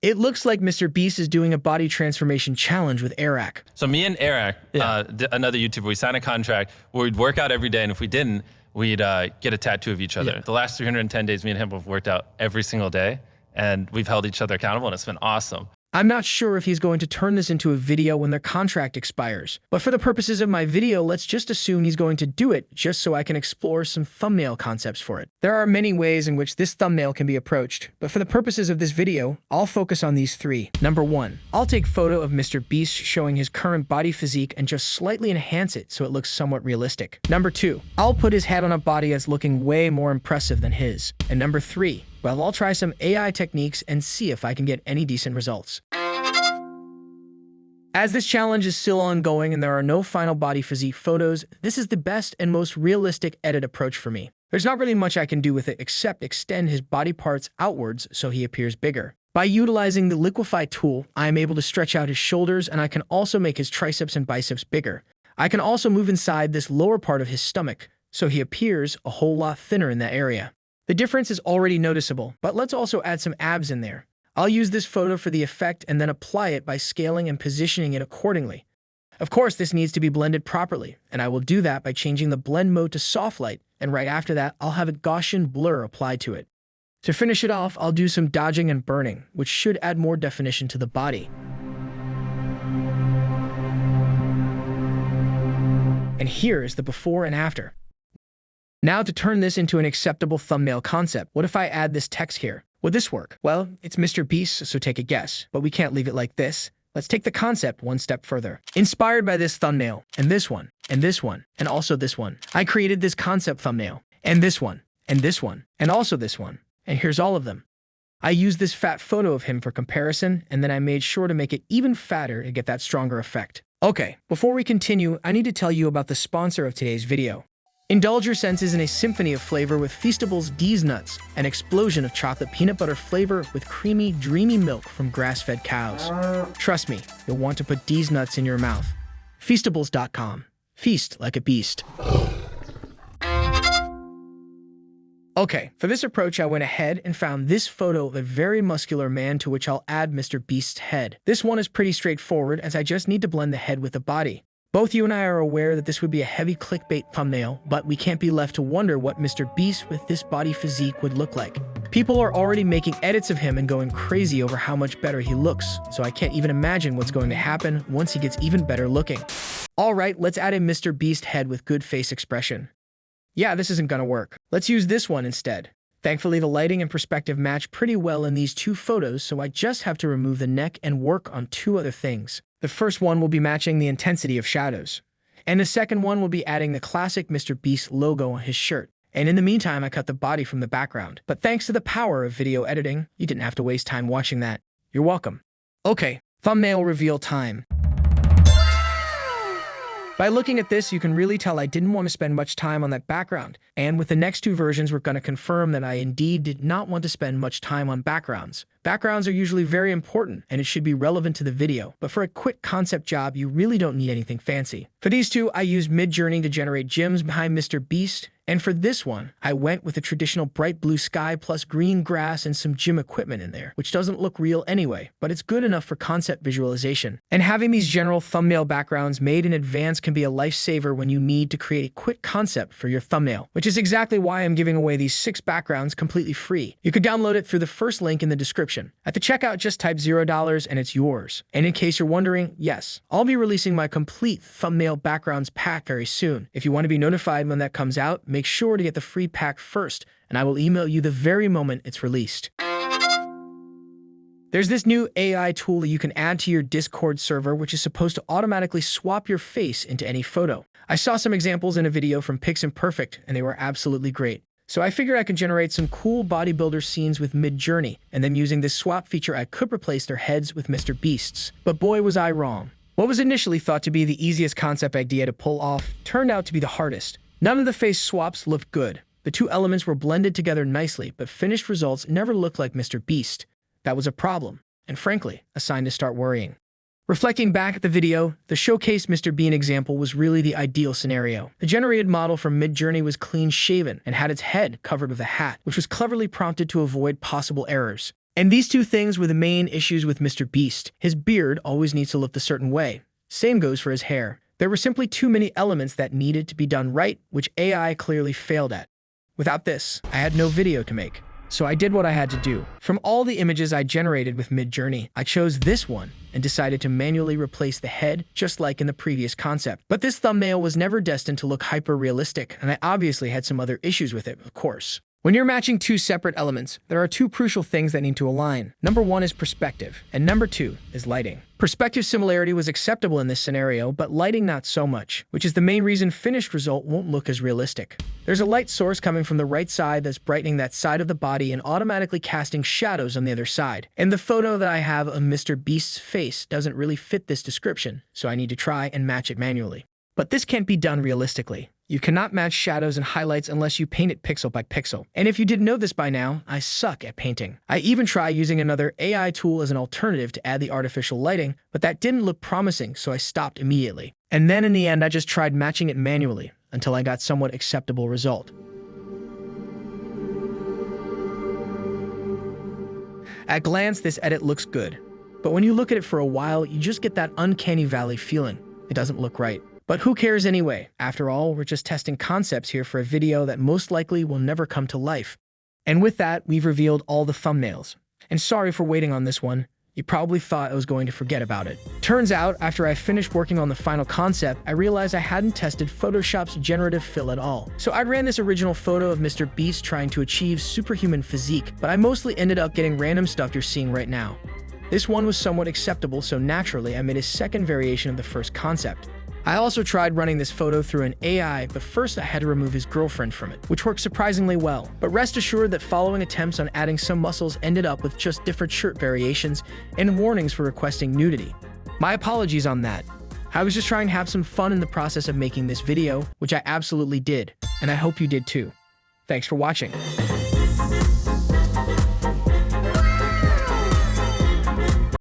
It looks like MrBeast is doing a body transformation challenge with Eric. So me and Eric, another YouTuber, we signed a contract where we'd work out every day, and if we didn't, we'd get a tattoo of each other. Yeah. The last 310 days, me and him have worked out every single day, and we've held each other accountable, and it's been awesome. I'm not sure if he's going to turn this into a video when their contract expires, but for the purposes of my video, let's just assume he's going to do it just so I can explore some thumbnail concepts for it. There are many ways in which this thumbnail can be approached, but for the purposes of this video, I'll focus on these three. Number 1, I'll take photo of MrBeast showing his current body physique and just slightly enhance it so it looks somewhat realistic. Number 2, I'll put his head on a body that's looking way more impressive than his. And number 3, well, I'll try some AI techniques and see if I can get any decent results. As this challenge is still ongoing and there are no final body physique photos, this is the best and most realistic edit approach for me. There's not really much I can do with it except extend his body parts outwards so he appears bigger. By utilizing the liquefy tool, I am able to stretch out his shoulders, and I can also make his triceps and biceps bigger. I can also move inside this lower part of his stomach, so he appears a whole lot thinner in that area. The difference is already noticeable, but let's also add some abs in there. I'll use this photo for the effect and then apply it by scaling and positioning it accordingly. Of course, this needs to be blended properly, and I will do that by changing the blend mode to soft light, and right after that, I'll have a Gaussian blur applied to it. To finish it off, I'll do some dodging and burning, which should add more definition to the body. And here is the before and after. Now to turn this into an acceptable thumbnail concept, what if I add this text here? Would this work? Well, it's MrBeast, so take a guess, but we can't leave it like this. Let's take the concept one step further. Inspired by this thumbnail, and this one, and this one, and also this one, I created this concept thumbnail, and this one, and this one, and also this one, and here's all of them. I used this fat photo of him for comparison, and then I made sure to make it even fatter to get that stronger effect. Okay, before we continue, I need to tell you about the sponsor of today's video. Indulge your senses in a symphony of flavor with Feastables D's Nuts, an explosion of chocolate peanut butter flavor with creamy, dreamy milk from grass-fed cows. Trust me, you'll want to put D's Nuts in your mouth. Feastables.com. Feast like a beast. Okay, for this approach, I went ahead and found this photo of a very muscular man to which I'll add MrBeast's head. This one is pretty straightforward as I just need to blend the head with the body. Both you and I are aware that this would be a heavy clickbait thumbnail, but we can't be left to wonder what MrBeast with this body physique would look like. People are already making edits of him and going crazy over how much better he looks, so I can't even imagine what's going to happen once he gets even better looking. Alright, let's add a MrBeast head with good face expression. Yeah, this isn't gonna work. Let's use this one instead. Thankfully, the lighting and perspective match pretty well in these two photos, so I just have to remove the neck and work on two other things. The first one will be matching the intensity of shadows, and the second one will be adding the classic MrBeast logo on his shirt. And in the meantime, I cut the body from the background. But thanks to the power of video editing, you didn't have to waste time watching that. You're welcome. Okay, thumbnail reveal time. By looking at this, you can really tell I didn't want to spend much time on that background. And with the next two versions, we're going to confirm that I indeed did not want to spend much time on backgrounds. Backgrounds are usually very important, and it should be relevant to the video. But for a quick concept job, you really don't need anything fancy. For these two, I used Midjourney to generate gems behind MrBeast. And for this one, I went with a traditional bright blue sky plus green grass and some gym equipment in there, which doesn't look real anyway, but it's good enough for concept visualization. And having these general thumbnail backgrounds made in advance can be a lifesaver when you need to create a quick concept for your thumbnail, which is exactly why I'm giving away these 6 backgrounds completely free. You could download it through the first link in the description. At the checkout, just type $0 and it's yours. And in case you're wondering, yes, I'll be releasing my complete thumbnail backgrounds pack very soon. If you want to be notified when that comes out, make sure to get the free pack first, and I will email you the very moment it's released. There's this new AI tool that you can add to your Discord server, which is supposed to automatically swap your face into any photo. I saw some examples in a video from Piximperfect, and they were absolutely great. So I figured I could generate some cool bodybuilder scenes with Midjourney, and then using this swap feature, I could replace their heads with MrBeast's. But boy, was I wrong. What was initially thought to be the easiest concept idea to pull off turned out to be the hardest. None of the face swaps looked good. The two elements were blended together nicely, but finished results never looked like MrBeast. That was a problem, and frankly, a sign to start worrying. Reflecting back at the video, the showcased MrBeast example was really the ideal scenario. The generated model from Midjourney was clean-shaven and had its head covered with a hat, which was cleverly prompted to avoid possible errors. And these two things were the main issues with MrBeast. His beard always needs to look a certain way. Same goes for his hair. There were simply too many elements that needed to be done right, which AI clearly failed at. Without this, I had no video to make. So I did what I had to do. From all the images I generated with Midjourney, I chose this one and decided to manually replace the head, just like in the previous concept. But this thumbnail was never destined to look hyper-realistic, and I obviously had some other issues with it, of course. When you're matching two separate elements, there are two crucial things that need to align. Number one is perspective, and number two is lighting. Perspective similarity was acceptable in this scenario, but lighting not so much, which is the main reason finished result won't look as realistic. There's a light source coming from the right side that's brightening that side of the body and automatically casting shadows on the other side. And the photo that I have of MrBeast's face doesn't really fit this description, so I need to try and match it manually. But this can't be done realistically. You cannot match shadows and highlights unless you paint it pixel by pixel. And if you didn't know this by now, I suck at painting. I even tried using another AI tool as an alternative to add the artificial lighting, but that didn't look promising, so I stopped immediately. And then in the end, I just tried matching it manually until I got somewhat acceptable result. At glance, this edit looks good. But when you look at it for a while, you just get that uncanny valley feeling. It doesn't look right. But who cares anyway? After all, we're just testing concepts here for a video that most likely will never come to life. And with that, we've revealed all the thumbnails. And sorry for waiting on this one. You probably thought I was going to forget about it. Turns out, after I finished working on the final concept, I realized I hadn't tested Photoshop's generative fill at all. So I ran this original photo of MrBeast trying to achieve superhuman physique, but I mostly ended up getting random stuff you're seeing right now. This one was somewhat acceptable, so naturally I made a second variation of the first concept. I also tried running this photo through an AI, but first I had to remove his girlfriend from it, which worked surprisingly well. But rest assured that following attempts on adding some muscles ended up with just different shirt variations and warnings for requesting nudity. My apologies on that. I was just trying to have some fun in the process of making this video, which I absolutely did, and I hope you did too. Thanks for watching.